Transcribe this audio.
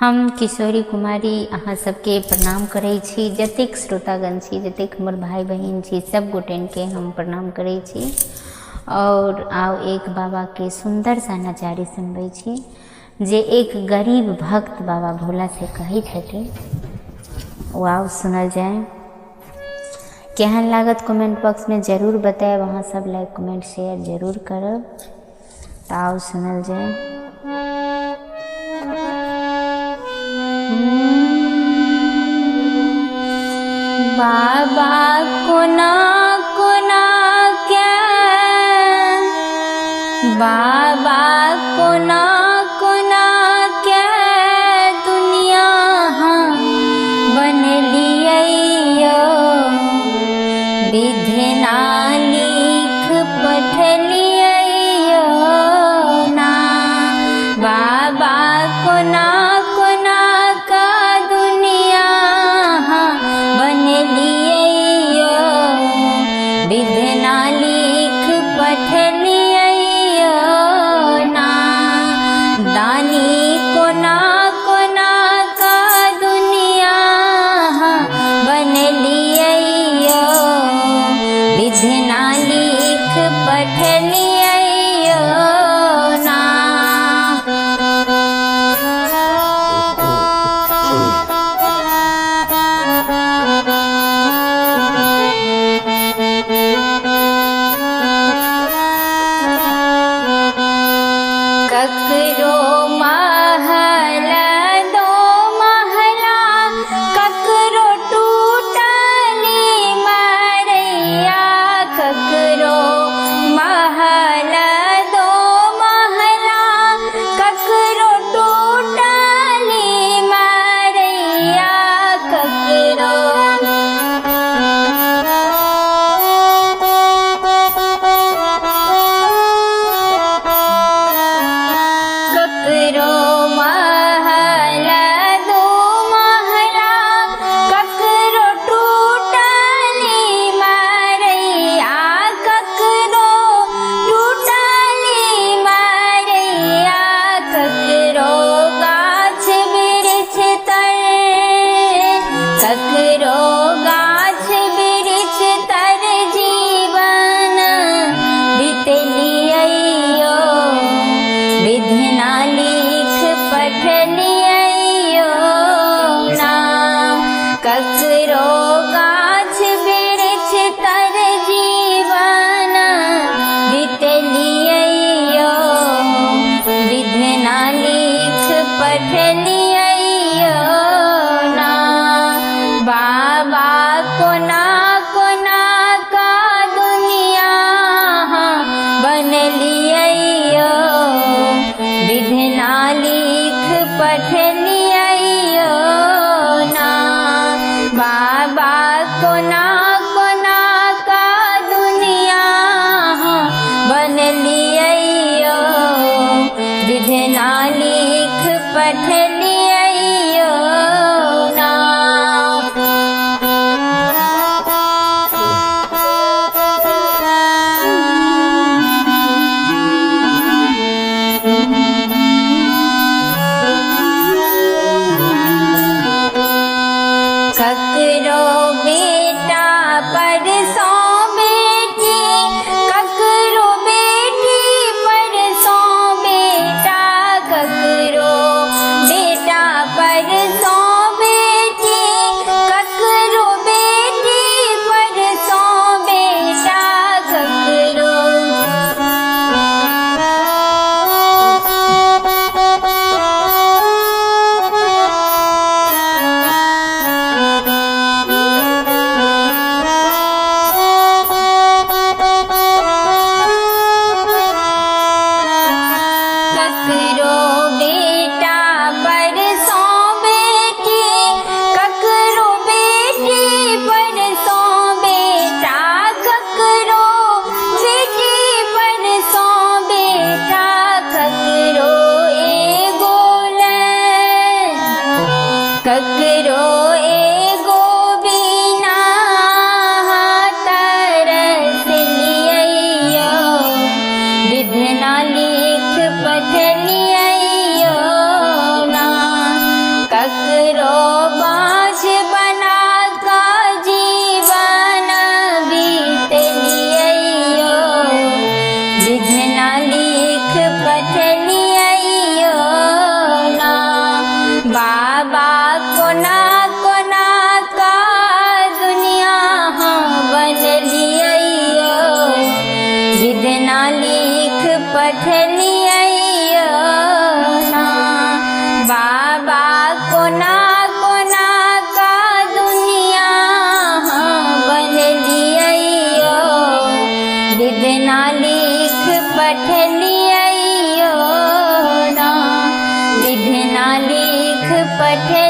हम किशोरी कुमारी अहाँ सबके प्रणाम करै छी। जतेक श्रोतागण छी, जतेक हमर भाई बहिन छी, सब गोटेनके हम प्रणाम करै छी। और आउ एक बाबा के सुंदर सा नचारी सुनबै छी जे एक गरीब भक्त बाबा भोला से कहै छथिन। वो आउ सुनल जाए। केहन लागत कमेंट बॉक्स में जरूर बताएब। अहाँ सब लाइक कमेंट शेयर जरूर करब। तो आउ सुनल जाए। बाबा कोना कोना क्या, बाबा कोना कोना क्या दुनिया हाँ बन लियो, विधना लिख पढ़ लियो ना। बाबा कोना कोना का दुनिया हाँ बन लियो, विधना लिख पढ़ लियो ना। दानी कोना कोना का दुनिया हाँ बन लियो, विधना लिख पढ़ लियो ना। ककरो महल दो महला, ककरो टूटली मरैया। ककरो महल दो महला, ककरो टूटली मरैया। ककरो ककरो महल दो महला, ककरो टूटली मरैया। ककरो टूटली मरैया। ककरो गाछ वृक्ष तर, ककरो गाछ वृक्ष तर जीवन बितलियो, विधना लिख पढ़ लियो ना। ककरो गाछ वृक्ष तर जीवन बितलियो, विधना लिख पढ़ लियो ना। बाबा कोना कोना का दुनिया हाँ बन लियो, विधना लिख पढ़ लियो ना। बाबा कोना कोना का दुनिया हाँ बन लियो, विधना लिख पढ़ लियो ना। ककरो बेटा पर सौ बेटी, ककरो बेटी पर सौ बेटा। ककरो बेटा लियो ना विधना लिख पढ़